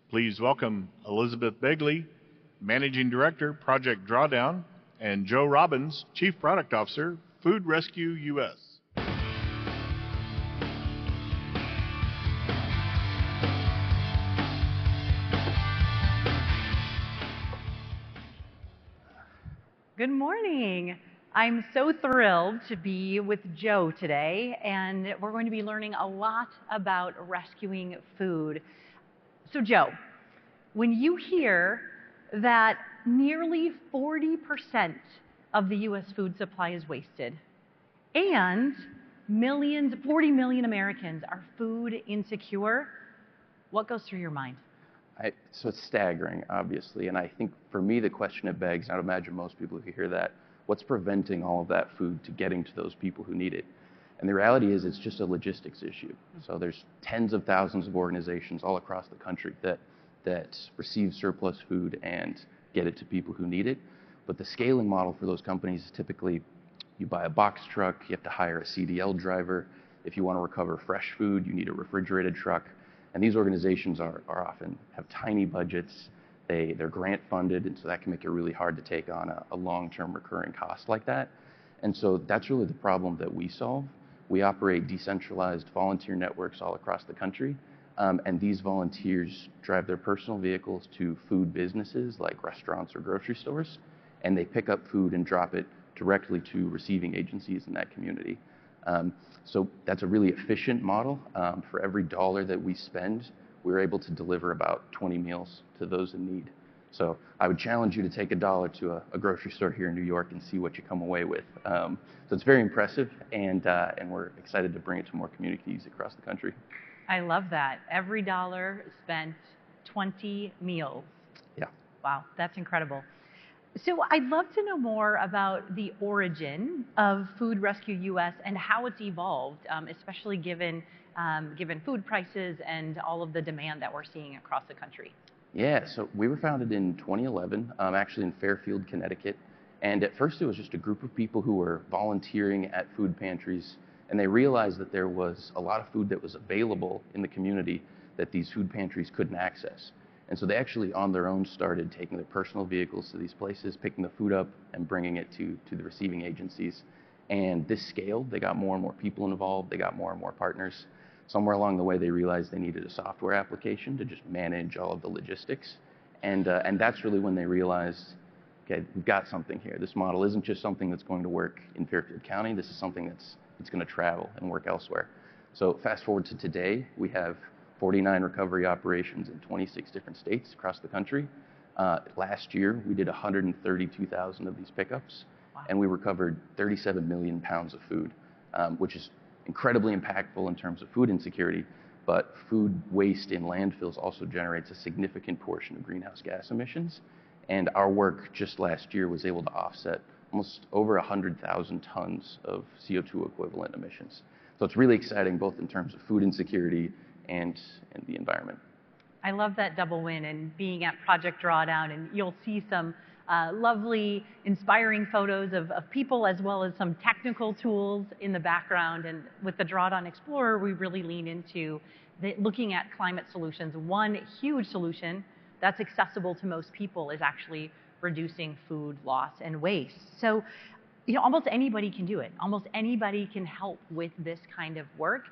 Please welcome Elizabeth Begley, Managing Director, Project Drawdown, and Joe Robbins, Chief Product Officer, Food Rescue US. Good morning. I'm so thrilled to be with Joe today, and we're going to be learning a lot about rescuing food. So Joe, when you hear that nearly 40% of the US food supply is wasted and 40 million Americans are food insecure, what goes through your mind? So it's staggering, obviously, and I think for me the question it begs, and I would imagine most people who hear that, what's preventing all of that food to getting to those people who need it? And the reality is it's just a logistics issue. So there's tens of thousands of organizations all across the country that receive surplus food and get it to people who need it. But the scaling model for those companies is typically you buy a box truck, you have to hire a CDL driver. If you want to recover fresh food, you need a refrigerated truck. And these organizations are often have tiny budgets. They're grant funded, and so that can make it really hard to take on a long-term recurring cost like that. And so that's really the problem that we solve. We operate decentralized volunteer networks all across the country, and these volunteers drive their personal vehicles to food businesses like restaurants or grocery stores, and they pick up food and drop it directly to receiving agencies in that community. So that's a really efficient model. For every dollar that we spend, we're able to deliver about 20 meals to those in need. So I would challenge you to take $1 to a grocery store here in New York and see what you come away with. So it's very impressive, and we're excited to bring it to more communities across the country. I love that. Every dollar spent, 20 meals. Yeah. Wow, that's incredible. So I'd love to know more about the origin of Food Rescue US and how it's evolved, especially given food prices and all of the demand that we're seeing across the country. Yeah, so we were founded in 2011, actually in Fairfield, Connecticut. And at first it was just a group of people who were volunteering at food pantries, and they realized that there was a lot of food that was available in the community that these food pantries couldn't access. And so they actually, on their own, started taking their personal vehicles to these places, picking the food up and bringing it to the receiving agencies. And this scaled. They got more and more people involved. They got more and more partners. Somewhere along the way, they realized they needed a software application to just manage all of the logistics. And that's really when they realized, okay, we've got something here. This model isn't just something that's going to work in Fairfield County. This is something that's going to travel and work elsewhere. So fast forward to today, we have 49 recovery operations in 26 different states across the country. Last year, we did 132,000 of these pickups, wow, and we recovered 37 million pounds of food, which is incredibly impactful in terms of food insecurity, but food waste in landfills also generates a significant portion of greenhouse gas emissions. And our work just last year was able to offset almost over 100,000 tons of CO2 equivalent emissions. So it's really exciting, both in terms of food insecurity and the environment. I love that double win, and being at Project Drawdown, and you'll see some lovely, inspiring photos of people, as well as some technical tools in the background. And with the Drawdown Explorer, we really lean into looking at climate solutions. One huge solution that's accessible to most people is actually reducing food loss and waste. So, almost anybody can do it. Almost anybody can help with this kind of work.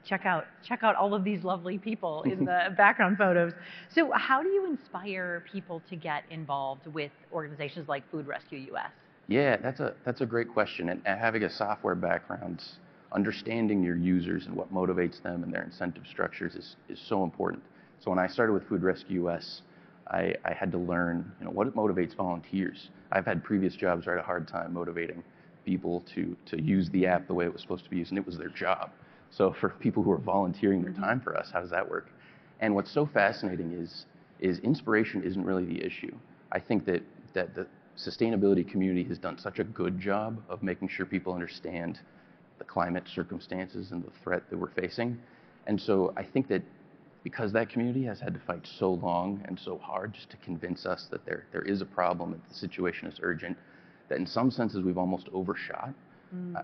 Check out all of these lovely people in the background photos. So how do you inspire people to get involved with organizations like Food Rescue US? Yeah, that's a great question. And having a software background, understanding your users and what motivates them and their incentive structures is so important. So when I started with Food Rescue US, I had to learn, what motivates volunteers. I've had previous jobs where I had a hard time motivating people to use the app the way it was supposed to be used, and it was their job. So for people who are volunteering their time for us, how does that work? And what's so fascinating is inspiration isn't really the issue. I think that the sustainability community has done such a good job of making sure people understand the climate circumstances and the threat that we're facing. And so I think that because that community has had to fight so long and so hard just to convince us that there is a problem, that the situation is urgent, that in some senses we've almost overshot.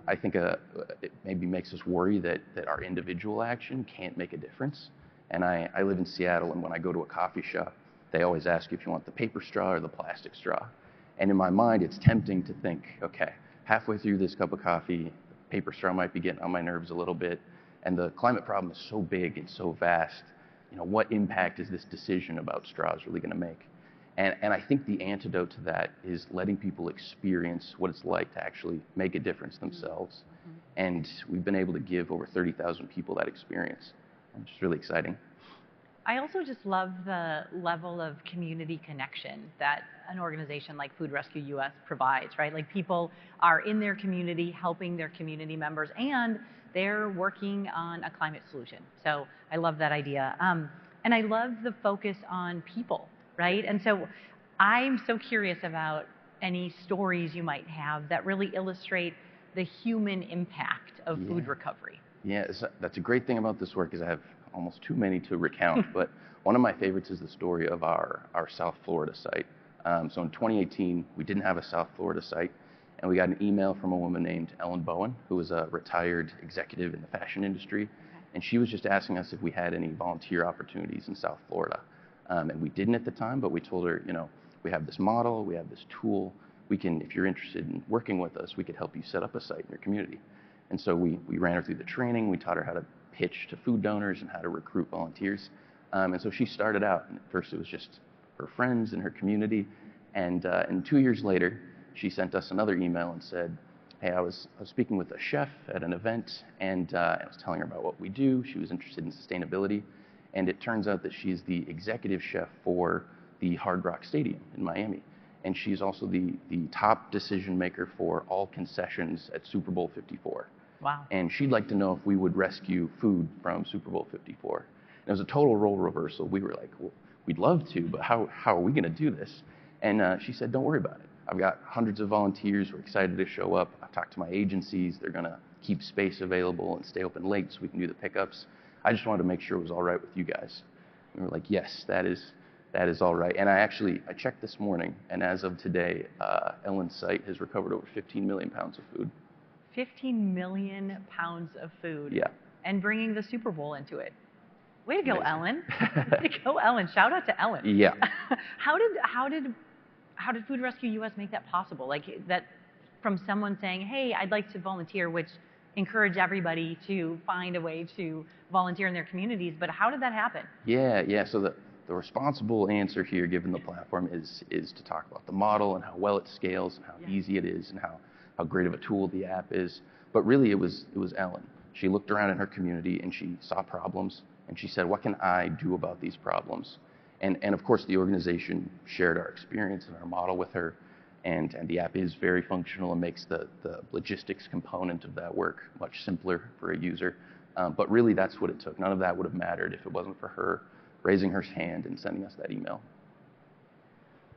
I think it maybe makes us worry that our individual action can't make a difference. And I live in Seattle, and when I go to a coffee shop, they always ask you if you want the paper straw or the plastic straw. And in my mind, it's tempting to think, okay, halfway through this cup of coffee, the paper straw might be getting on my nerves a little bit, and the climate problem is so big and so vast. What impact is this decision about straws really going to make? And I think the antidote to that is letting people experience what it's like to actually make a difference themselves. Mm-hmm. And we've been able to give over 30,000 people that experience, which is really exciting. I also just love the level of community connection that an organization like Food Rescue US provides, right? Like, people are in their community, helping their community members, and they're working on a climate solution. So I love that idea. And I love the focus on people, right? And so I'm so curious about any stories you might have that really illustrate the human impact of food recovery. Yeah, that's a great thing about this work, is I have almost too many to recount, but one of my favorites is the story of our South Florida site. So in 2018, we didn't have a South Florida site, and we got an email from a woman named Ellen Bowen, who was a retired executive in the fashion industry, and she was just asking us if we had any volunteer opportunities in South Florida. And we didn't at the time, but we told her, we have this model, we have this tool, if you're interested in working with us, we could help you set up a site in your community. And so we ran her through the training, we taught her how to pitch to food donors and how to recruit volunteers. And so she started out, and at first it was just her friends and her community. And 2 years later, she sent us another email and said, hey, I was speaking with a chef at an event, and I was telling her about what we do. She was interested in sustainability. And it turns out that she's the executive chef for the Hard Rock Stadium in Miami. And she's also the top decision maker for all concessions at Super Bowl 54. Wow. And she'd like to know if we would rescue food from Super Bowl 54. And it was a total role reversal. We were like, well, we'd love to, but how are we going to do this? And she said, don't worry about it. I've got hundreds of volunteers who are excited to show up. I've talked to my agencies. They're going to keep space available and stay open late so we can do the pickups. I just wanted to make sure it was all right with you guys. And we were like, yes, that is all right. And I checked this morning, and as of today, Ellen's site has recovered over 15 million pounds of food. 15 million pounds of food. Yeah. And bringing the Super Bowl into it. Way to go, Amazing. Ellen. Way to go, Ellen. Shout out to Ellen. Yeah. How did Food Rescue US make that possible? Like, that from someone saying, hey, I'd like to volunteer, which encourage everybody to find a way to volunteer in their communities, but how did that happen? Yeah. So the responsible answer here, given the platform, is to talk about the model and how well it scales and how easy it is and how great of a tool the app is. But really, it was Ellen. She looked around in her community and she saw problems, and she said, what can I do about these problems? And of course, the organization shared our experience and our model with her, and the app is very functional and makes the logistics component of that work much simpler for a user. But really, that's what it took. None of that would have mattered if it wasn't for her raising her hand and sending us that email.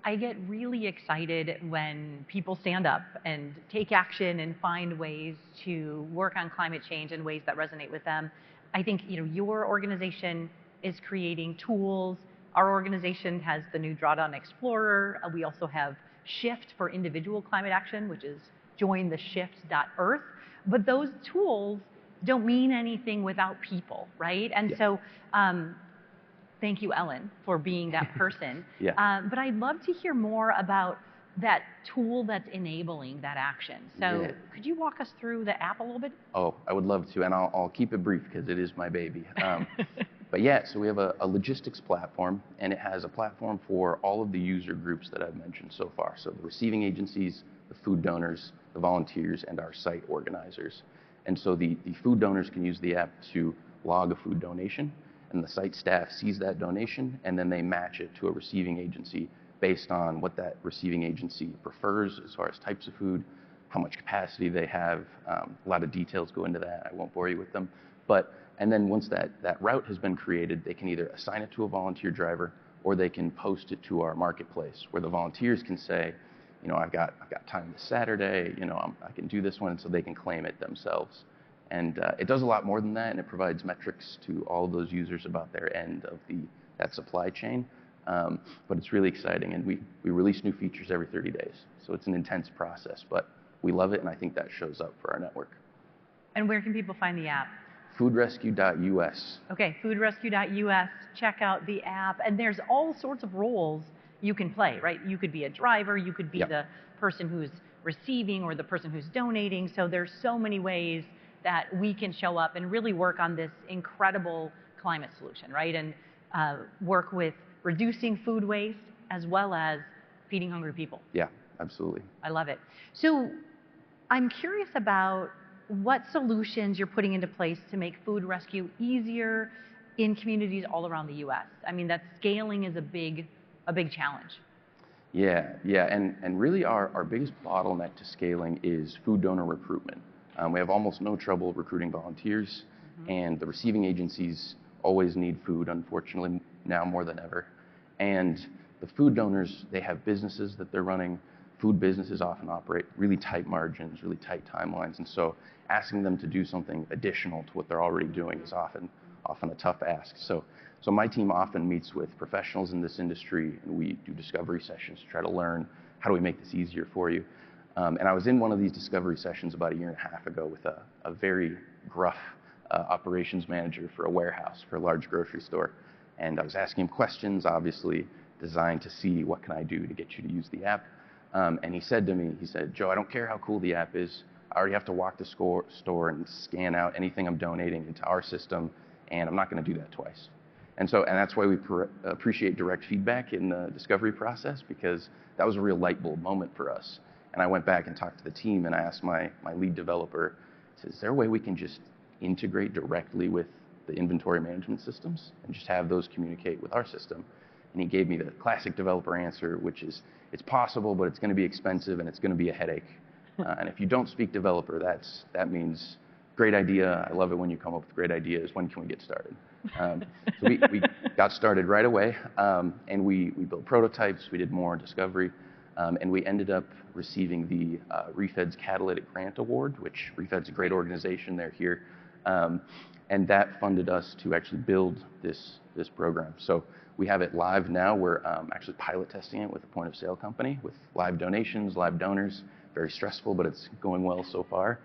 I get really excited when people stand up and take action and find ways to work on climate change in ways that resonate with them. I think your organization is creating tools. Our organization has the new Drawdown Explorer. We also have Shift for individual climate action, which is jointheshift.earth. But those tools don't mean anything without people, right? And so thank you, Ellen, for being that person. But I'd love to hear more about that tool that's enabling that action. So could you walk us through the app a little bit? Oh, I would love to, and I'll keep it brief because it is my baby. But yeah, so we have a logistics platform, and it has a platform for all of the user groups that I've mentioned so far. So the receiving agencies, the food donors, the volunteers, and our site organizers. And so the food donors can use the app to log a food donation, and the site staff sees that donation, and then they match it to a receiving agency based on what that receiving agency prefers as far as types of food, how much capacity they have. A lot of details go into that. I won't bore you with them. And then once that route has been created, they can either assign it to a volunteer driver, or they can post it to our marketplace, where the volunteers can say, I've got time this Saturday, I can do this one, so they can claim it themselves. And it does a lot more than that, and it provides metrics to all of those users about their end of that supply chain. But it's really exciting, and we release new features every 30 days. So it's an intense process, but we love it, and I think that shows up for our network. And where can people find the app? foodrescue.us. Okay, foodrescue.us, check out the app, and there's all sorts of roles you can play, right? You could be a driver, you could be Yep. the person who's receiving or the person who's donating, so there's so many ways that we can show up and really work on this incredible climate solution, right? And work with reducing food waste as well as feeding hungry people. Yeah, absolutely. I love it. So I'm curious about what solutions you're putting into place to make food rescue easier in communities all around the U.S. I mean, that scaling is a big challenge. Yeah, and really our biggest bottleneck to scaling is food donor recruitment. We have almost no trouble recruiting volunteers, and the receiving agencies always need food, unfortunately, now more than ever. And the food donors, they have businesses that they're running. Food businesses often operate really tight margins, really tight timelines, and so asking them to do something additional to what they're already doing is often a tough ask. So my team often meets with professionals in this industry, and we do discovery sessions to try to learn how do we make this easier for you. And I was in one of these discovery sessions about 1.5 years ago with a very gruff operations manager for a warehouse for a large grocery store, and I was asking him questions, obviously designed to see what can I do to get you to use the app. And he said to me, Joe, I don't care how cool the app is. I already have to walk the store and scan out anything I'm donating into our system, and I'm not going to do that twice. And that's why we appreciate direct feedback in the discovery process, because that was a real light bulb moment for us. And I went back and talked to the team, and I asked my lead developer, is there a way we can just integrate directly with the inventory management systems and just have those communicate with our system? And he gave me the classic developer answer, which is, it's possible, but it's going to be expensive and it's going to be a headache. And if you don't speak developer, that means great idea. I love it when you come up with great ideas. When can we get started? So we got started right away, and we built prototypes. We did more discovery, and we ended up receiving the ReFed's Catalytic Grant Award, which ReFed's a great organization. They're here, and that funded us to actually build this program. So we have it live now. We're actually pilot testing it with a point of sale company with live donations, live donors. Very stressful, but it's going well so far.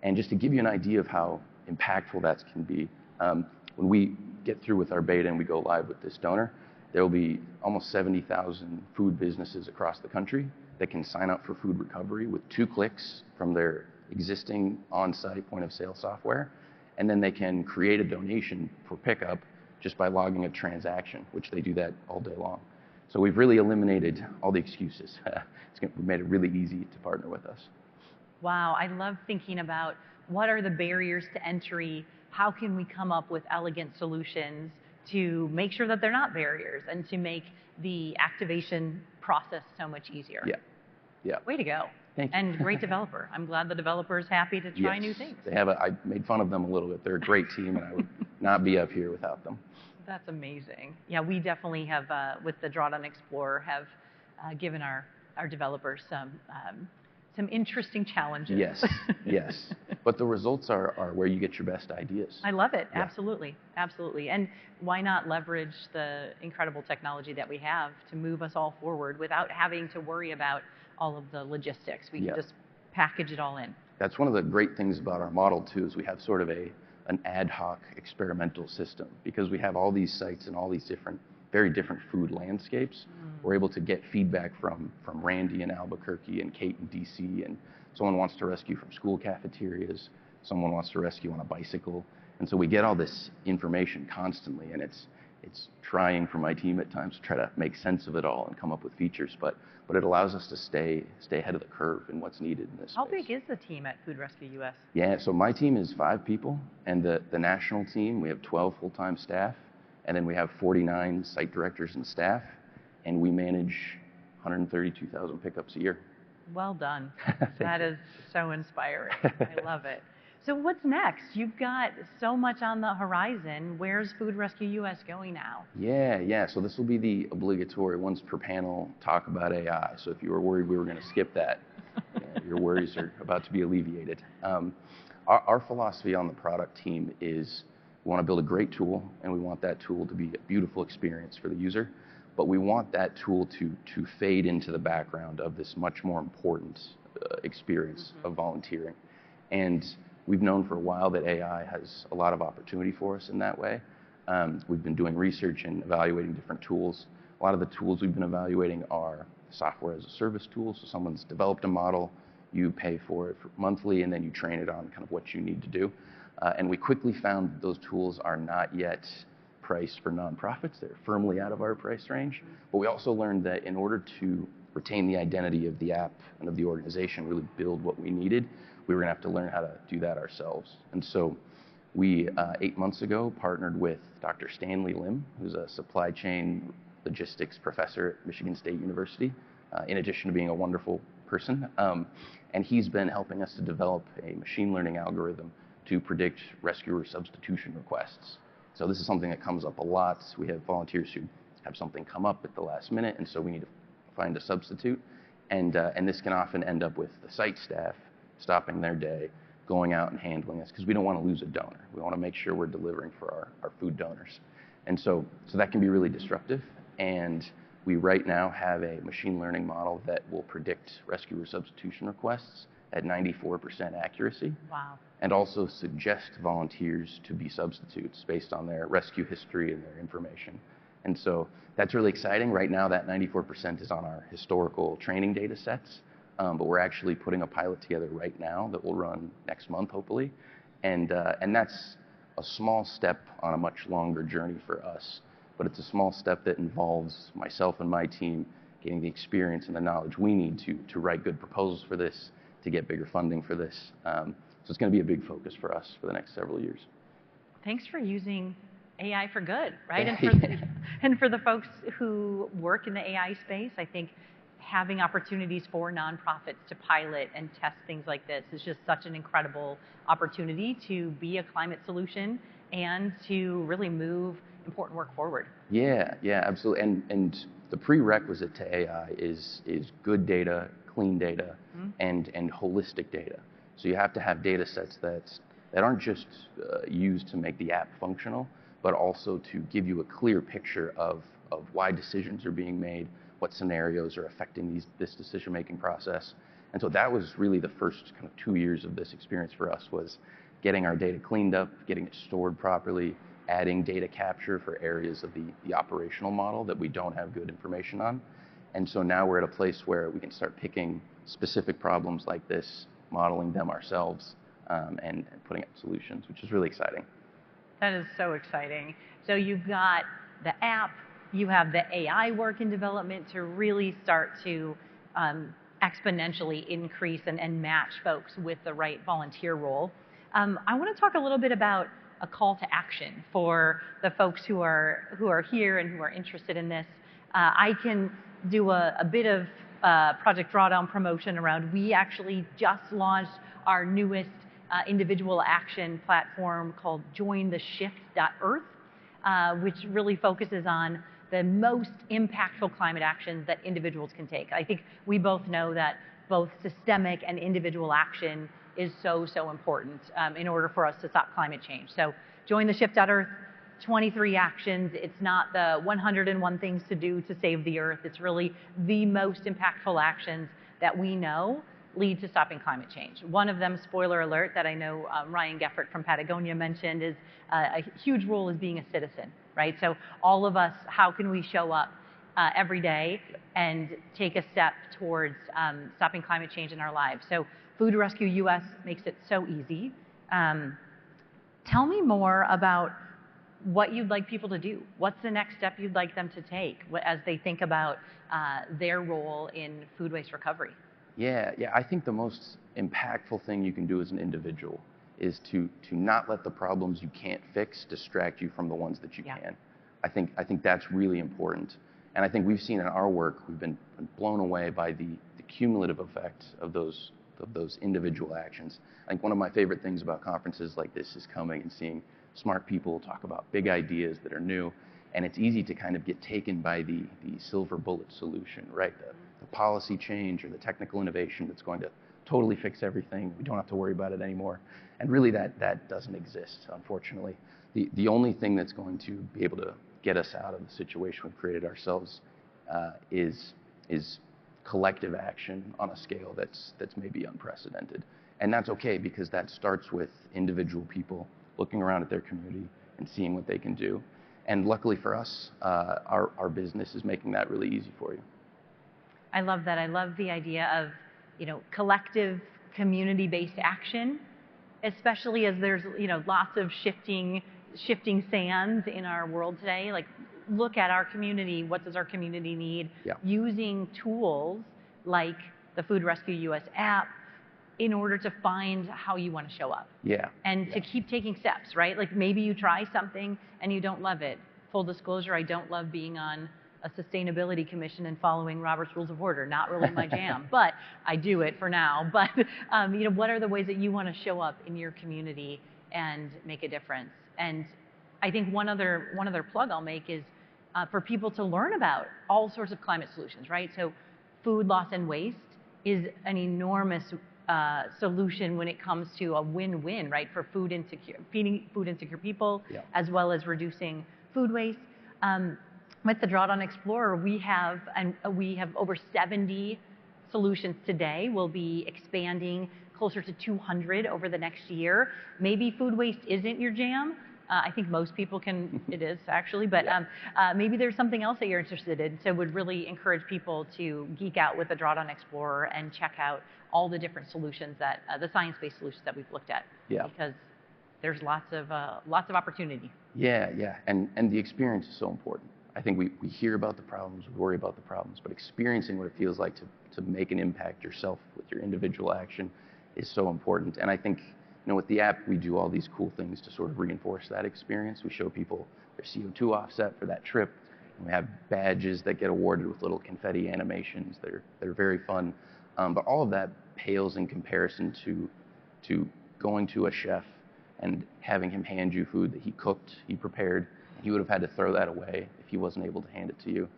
And just to give you an idea of how impactful that can be, when we get through with our beta and we go live with this donor, there will be almost 70,000 food businesses across the country that can sign up for food recovery with 2 clicks from their existing on-site point of sale software. And then they can create a donation for pickup just by logging a transaction, which they do that all day long. So we've really eliminated all the excuses. We made it really easy to partner with us. Wow, I love thinking about what are the barriers to entry, how can we come up with elegant solutions to make sure that they're not barriers and to make the activation process so much easier. Yeah. Way to go. Thank you. And great developer. I'm glad the developer is happy to try new things. They have I made fun of them a little bit. They're a great team, and I would not be up here without them. That's amazing. Yeah, we definitely have, with the Drawdown Explorer, have given our developers some interesting challenges. Yes. But the results are where you get your best ideas. I love it. Yeah. Absolutely. And why not leverage the incredible technology that we have to move us all forward without having to worry about all of the logistics? We can just package it all in. That's one of the great things about our model, too, is we have sort of an ad hoc experimental system. Because we have all these sites and all these very different food landscapes, we're able to get feedback from Randy in Albuquerque and Kate in DC, and someone wants to rescue from school cafeterias, someone wants to rescue on a bicycle, and so we get all this information constantly, and it's trying for my team at times to try to make sense of it all and come up with features, but it allows us to stay ahead of the curve in what's needed in this How space. big is the team at Food Rescue US? Yeah, so my team is 5 people, and the national team, we have 12 full-time staff, and then we have 49 site directors and staff, and we manage 132,000 pickups a year. Well done. That is so inspiring. I love it. So what's next? You've got so much on the horizon. Where's Food Rescue US going now? Yeah. So this will be the obligatory once per panel talk about AI. So if you were worried we were going to skip that, your worries are about to be alleviated. Our philosophy on the product team is we want to build a great tool, and we want that tool to be a beautiful experience for the user. But we want that tool to fade into the background of this much more important experience of volunteering. And we've known for a while that AI has a lot of opportunity for us in that way. We've been doing research and evaluating different tools. A lot of the tools we've been evaluating are software as a service tools. So someone's developed a model, you pay for it monthly, and then you train it on kind of what you need to do. And we quickly found that those tools are not yet priced for nonprofits. They're firmly out of our price range. But we also learned that in order to retain the identity of the app and of the organization, really build what we needed, we were going to have to learn how to do that ourselves. And so we, 8 months ago, partnered with Dr. Stanley Lim, who's a supply chain logistics professor at Michigan State University, in addition to being a wonderful person. And he's been helping us to develop a machine learning algorithm to predict rescuer substitution requests. So this is something that comes up a lot. We have volunteers who have something come up at the last minute, and so we need to find a substitute. And this can often end up with the site staff stopping their day, going out and handling this, because we don't want to lose a donor. We want to make sure we're delivering for our food donors. And so that can be really disruptive. And we right now have a machine learning model that will predict rescuer substitution requests at 94% accuracy. Wow. And also suggest volunteers to be substitutes based on their rescue history and their information. And so that's really exciting. Right now, that 94% is on our historical training data sets, but we're actually putting a pilot together right now that will run next month, hopefully. And that's a small step on a much longer journey for us, but it's a small step that involves myself and my team getting the experience and the knowledge we need to write good proposals for this, to get bigger funding for this. So it's going to be a big focus for us for the next several years. Thanks for using AI for good, right? Yeah. And for the folks who work in the AI space, I think having opportunities for nonprofits to pilot and test things like this is just such an incredible opportunity to be a climate solution and to really move important work forward. Yeah, absolutely. And the prerequisite to AI is good data, clean data, and holistic data. So you have to have data sets that aren't just used to make the app functional, but also to give you a clear picture of why decisions are being made, what scenarios are affecting this decision-making process. And so that was really the first kind of 2 years of this experience for us, was getting our data cleaned up, getting it stored properly, adding data capture for areas of the operational model that we don't have good information on. And so now we're at a place where we can start picking specific problems like this, modeling them ourselves, and putting up solutions, which is really exciting. That is so exciting. So you've got the app, you have the AI work in development to really start to exponentially increase and match folks with the right volunteer role. I want to talk a little bit about a call to action for the folks who are here and who are interested in this. I can do a bit of Project Drawdown promotion around. We actually just launched our newest individual action platform called jointheshift.earth, which really focuses on the most impactful climate actions that individuals can take. I think we both know that both systemic and individual action is so important in order for us to stop climate change. So jointheshift.earth, 23 actions. It's not the 101 things to do to save the earth. It's really the most impactful actions that we know lead to stopping climate change. One of them, spoiler alert, that I know Ryan Geffert from Patagonia mentioned, is a huge role is being a citizen, right? So all of us, how can we show up every day and take a step towards stopping climate change in our lives? So Food Rescue US makes it so easy. Tell me more about what you'd like people to do. What's the next step you'd like them to take as they think about their role in food waste recovery? Yeah, I think the most impactful thing you can do as an individual is to not let the problems you can't fix distract you from the ones that you can. I think that's really important. And I think we've seen in our work, we've been blown away by the cumulative effect of those individual actions. I think one of my favorite things about conferences like this is coming and seeing smart people talk about big ideas that are new. And it's easy to kind of get taken by the silver bullet solution, right? The policy change or the technical innovation that's going to totally fix everything. We don't have to worry about it anymore. And really that doesn't exist, unfortunately. The only thing that's going to be able to get us out of the situation we've created ourselves is collective action on a scale that's maybe unprecedented. And that's okay, because that starts with individual people looking around at their community and seeing what they can do. And luckily for us, our business is making that really easy for you. I love that. I love the idea of, collective community-based action, especially as there's, lots of shifting sands in our world today. Like, look at our community. What does our community need? Yeah. Using tools like the Food Rescue US app in order to find how you want to show up. Yeah. And to keep taking steps, right? Like, maybe you try something and you don't love it. Full disclosure, I don't love being on a sustainability commission and following Robert's Rules of Order. Not really my jam, but I do it for now. But what are the ways that you want to show up in your community and make a difference? And I think one other plug I'll make is for people to learn about all sorts of climate solutions, right? So food loss and waste is an enormous solution when it comes to a win-win, right? For feeding food insecure people, yeah, as well as reducing food waste. With the Drawdown Explorer, we have over 70 solutions today. We'll be expanding closer to 200 over the next year. Maybe food waste isn't your jam. I think most people it is actually, but maybe there's something else that you're interested in. So would really encourage people to geek out with the Drawdown Explorer and check out all the different solutions that, the science-based solutions that we've looked at. Yeah. Because there's lots of opportunity. Yeah, and the experience is so important. I think we hear about the problems, we worry about the problems, but experiencing what it feels like to make an impact yourself with your individual action is so important. And I think, with the app, we do all these cool things to sort of reinforce that experience. We show people their CO2 offset for that trip, and we have badges that get awarded with little confetti animations. They're very fun, but all of that pales in comparison to going to a chef and having him hand you food that he cooked, he prepared. He would have had to throw that away if he wasn't able to hand it to you.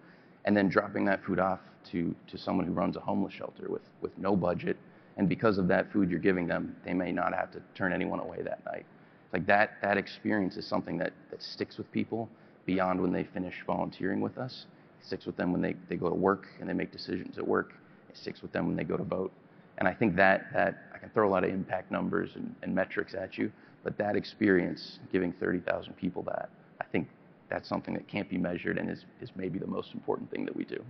And then dropping that food off to someone who runs a homeless shelter with no budget. And because of that food you're giving them, they may not have to turn anyone away that night. It's like that experience is something that sticks with people beyond when they finish volunteering with us. It sticks with them when they go to work and they make decisions at work. It sticks with them when they go to vote. And I think that I can throw a lot of impact numbers and metrics at you, but that experience, giving 30,000 people that, I think that's something that can't be measured and is maybe the most important thing that we do.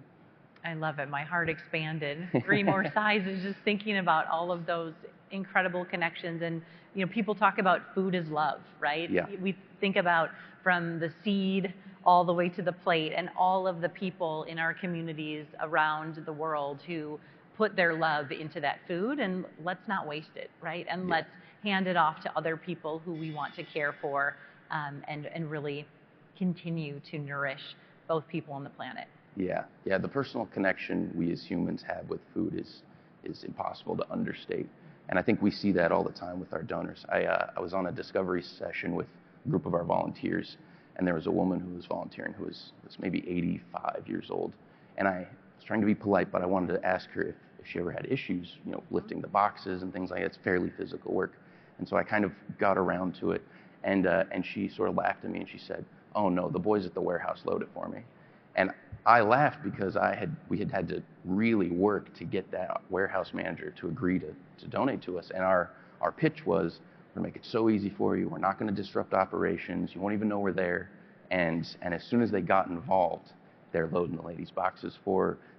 I love it. My heart expanded 3 more sizes just thinking about all of those incredible connections. And, people talk about food is love, right? Yeah. We think about from the seed all the way to the plate, and all of the people in our communities around the world who put their love into that food, and let's not waste it, right? And let's hand it off to other people who we want to care for, and really continue to nourish both people on the planet. Yeah. The personal connection we as humans have with food is impossible to understate. And I think we see that all the time with our donors. I was on a discovery session with a group of our volunteers, and there was a woman who was volunteering who was maybe 85 years old. And I was trying to be polite, but I wanted to ask her if she ever had issues, lifting the boxes and things like that. It's fairly physical work. And so I kind of got around to it. And she sort of laughed at me and she said, "Oh no, the boys at the warehouse load it for me." And I laughed because we had to really work to get that warehouse manager to agree to donate to us. And our pitch was, we're going to make it so easy for you. We're not going to disrupt operations. You won't even know we're there. And as soon as they got involved, they're loading the ladies' boxes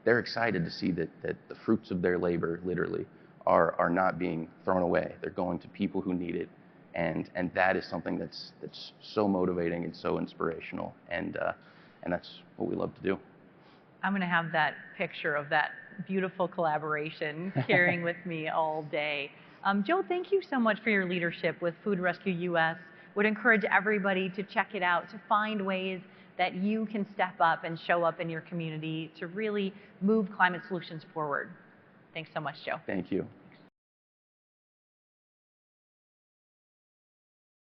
they're excited to see that the fruits of their labor literally are not being thrown away. They're going to people who need it. And that is something that's so motivating and so inspirational, and that's what we love to do. I'm going to have that picture of that beautiful collaboration carrying with me all day. Joe, thank you so much for your leadership with Food Rescue US. Would encourage everybody to check it out, to find ways that you can step up and show up in your community to really move climate solutions forward. Thanks so much, Joe. Thank you.